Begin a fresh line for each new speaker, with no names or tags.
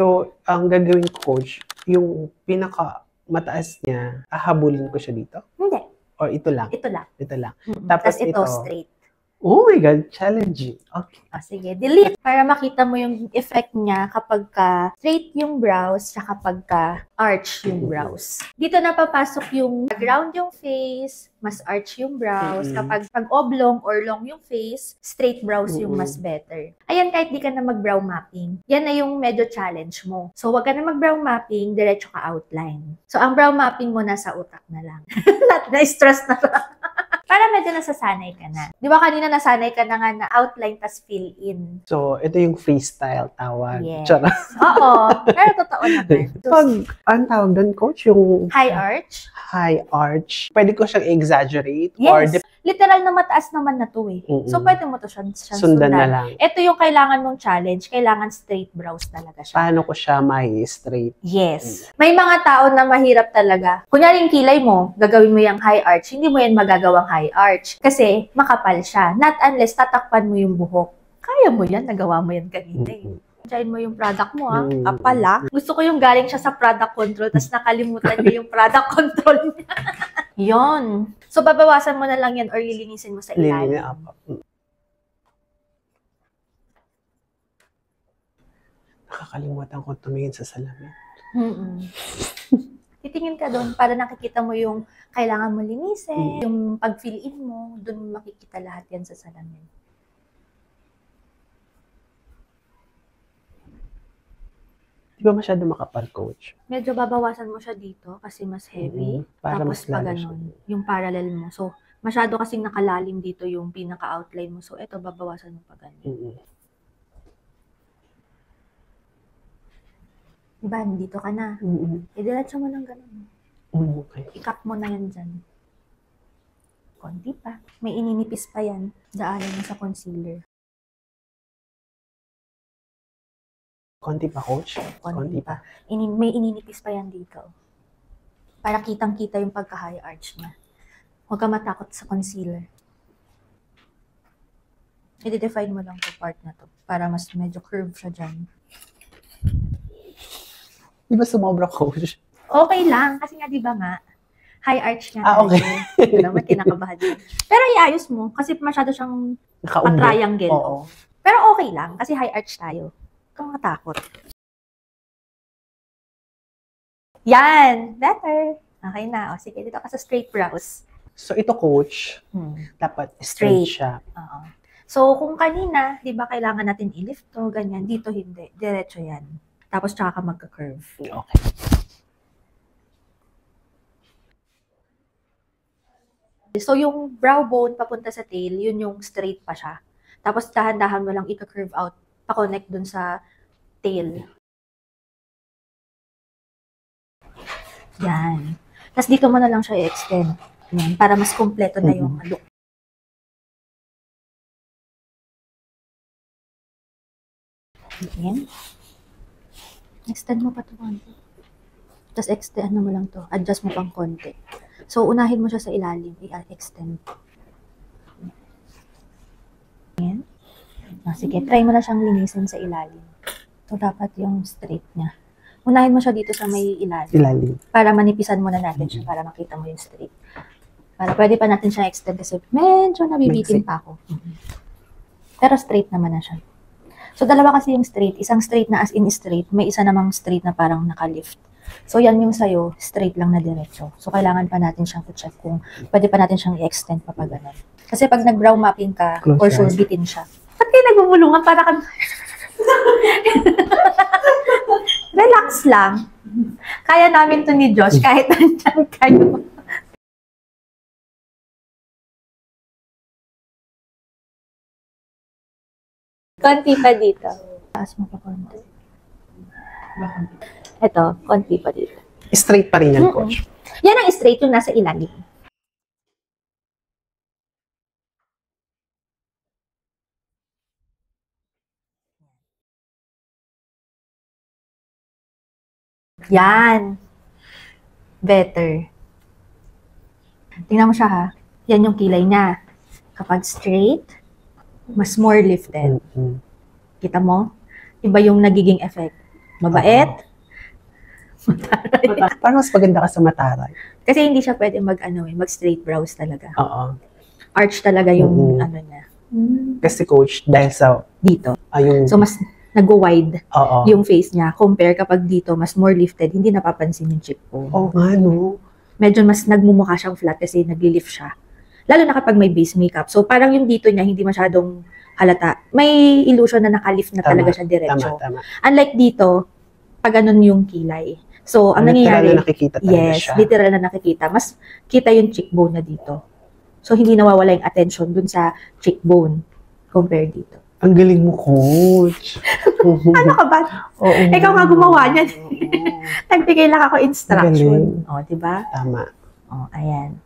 So, ang gagawin ko, coach, yung pinaka mataas niya, ahabulin ko siya dito?
Hindi.
Or ito lang?
Ito lang.
Ito lang.
Tapos ito, straight.
Oh my God, challenging. Okay.
Sige, delete. Para makita mo yung effect niya kapag ka straight yung brows sa kapag ka arch yung brows. Dito napapasok yung round yung face, mas arch yung brows. Kapag oblong or long yung face, straight brows yung mas better. Ayan, kahit di ka na mag-brow mapping. Yan na yung medyo challenge mo. So, wag ka na mag-brow mapping, diretso ka outline. So, ang brow mapping mo nasa utak na lang. Na-stress na lang. Para medyo nasasanay ka na. Di ba kanina nasanay ka na nga na outline tas fill in?
So, ito yung freestyle tawag.
Yes.
Charot.
Oo. Pero totoo naman.
Pag, ang tawag doon, coach, yung
High arch?
high arch, pwede ko siyang exaggerate?
Yes.
Or
Literal na mataas naman na to eh. So, pwede mo to siyang
sundan na lang.
Ito yung kailangan mong challenge. Kailangan straight brows talaga siya.
Paano ko siya straight?
Yes. May mga tao na mahirap talaga. Kunyari yung kilay mo, gagawin mo yung high arch, hindi mo yan magagawang high arch. Kasi makapal siya. Not unless tatakpan mo yung buhok. Kaya mo yan, nagawa mo yan kanina eh. Tsayin mo yung product mo ha. Kapal ha. Gusto ko yung galing siya sa product control, tapos nakalimutan niya yung product control niya. Yon. So, babawasan mo na lang yan or lilinisin mo sa ilalim.
Nakakalimutan ko tumingin sa salamin.
Titingin ka doon para nakikita mo yung kailangan mo linisin, yung pag-fill in mo, doon makikita lahat yan sa salamin.
Di ba masyado makapal, coach?
Medyo babawasan mo siya dito kasi mas heavy.
Para
tapos
mas
pa
lalo
ganun, yung parallel mo. So, masyado kasing nakalalim dito yung pinaka-outline mo. So, eto, babawasan mo pa ganun. Diba, dito ka na. Idiretso mo lang ganun.
Okay.
I-cut mo na yan dyan. Konti pa. May ininipis pa yan. Daanan mo sa concealer.
Konti pa, coach?
Konti pa. May ininipis pa yan dito. Para kitang-kita yung pagka-high arch niya. Huwag ka matakot sa concealer. I-define mo lang to part na to. Para mas medyo curve siya dyan.
Di ba sumobra, coach?
Okay lang. Kasi nga, di ba nga, high arch nga.
Okay.
Ito naman, kinakabahan din. Pero iayos mo. Kasi masyado siyang pa-triangle.
Oo.
Pero okay lang. Kasi high arch tayo. Huwag kang matakot. Yan! Better! Okay na. O, sige, dito ka sa straight brows.
So, ito, coach, dapat straight siya.
So, kung kanina, di ba, kailangan natin i-lift to, ganyan. Dito, hindi. Diretso yan. Tapos, tsaka ka magka-curve.
Okay.
So, yung brow bone papunta sa tail, yun yung straight pa siya. Tapos, dahan-dahan mo lang ika-curve out, pa-connect dun sa tail. Yan. Tapos, dito mo na lang siya i-extend. Yan, para mas kompleto na yung look. Yan. Extend mo pa ito konti. Tapos, extend mo lang to. Adjust mo pang konti. So, unahin mo siya sa ilalim. I-extend. Yan. Sige, try mo na siyang linisin sa ilalim. So, dapat yung straight niya. Unahin mo siya dito sa may ilalim. Para manipisan mo na natin siya para makita mo yung straight. Para pwede pa natin siya extend kasi medyo nabibitin pa ako. Pero straight naman na siya. So, dalawa kasi yung straight. Isang straight na as in straight. May isa namang straight na parang naka-lift. So, yan yung sa'yo, straight lang na diretso. So, kailangan pa natin siyang check kung pwede pa natin siyang i-extend pa ganun. Kasi pag nag-brow mapping ka, for sure, bitin siya. Ba't kayo nagbubulungan? Para kang... Relax lang. Kaya namin to ni Josh kahit nandiyan kayo. Konti pa dito. Taas mo pa konti. Ito, konti pa dito.
Straight pa rin yan, coach.
Yan ang straight yung nasa ilalim. Yan. Better. Tingnan mo siya ha. Yan yung kilay niya. Kapag straight, mas more lifted. Kita mo? Iba yung nagiging effect. Mabait.
Parang mas maganda ka sa mataray.
Kasi hindi siya pwede mag-straight brows talaga.
Oo.
Arch talaga yung
Mm.
ano niya.
Kasi coach, dahil sa,
Dito.
yung,
So, mas nag-wide
oo.
yung face niya. Compare kapag dito, mas more lifted. Hindi napapansin yung cheekbone.
Oo nga, no?
Medyo mas nagmumukha siyang flat kasi nagli-lift siya. Lalo na kapag may base makeup. So, parang yung dito niya, hindi masyadong halata. May illusion na nakalift na
Tama,
talaga siya diretso.
Tama.
Unlike dito, pag ganun yung kilay. So, ang
Literal
nangyayari,
na nakikita talaga
yes,
siya.
literal na nakikita. Mas kita yung cheekbone na dito. So, hindi nawawala yung attention dun sa cheekbone compare dito.
Ang galing mo, coach.
Ano ka ba?
Oo.
Ikaw nga gumawa niyan.
Oo.
Nagbigay lang ako instruction.
Galing.
O, diba?
Tama.
O, ayan.